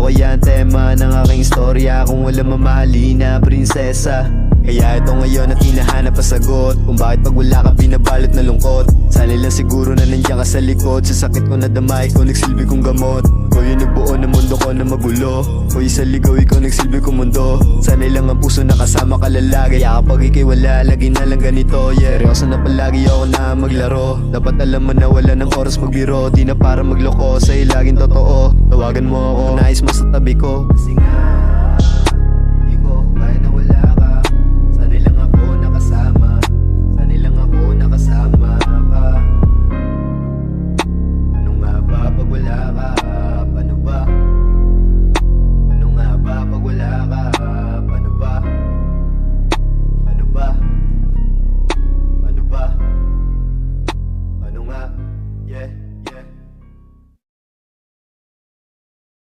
kaya ang tema ng aking istorya kung wala mamahali na prinsesa? Kaya ito ngayon at hinahanap ang sagot kung bakit pag wala ka binabalot na lungkot. Sana lang siguro na nandiyan ka sa likod. Sa sakit ko na damay, ikaw nagsilbi kong gamot. Ko yung nagbuo ng mundo ko na magulo. Ko yung sa ligaw, ikaw nagsilbi kong mundo. Sana lang ang puso na kasama ka lalagi. Kaya kapag ikay wala, lagi na lang ganito. Yeah, seryoso na palagi ako na maglaro. Dapat alam mo na wala ng oras magbiro. Di na para magloko, sa'yo laging totoo. Tawagan mo ako, nais mo sa tabi ko. Kasi nga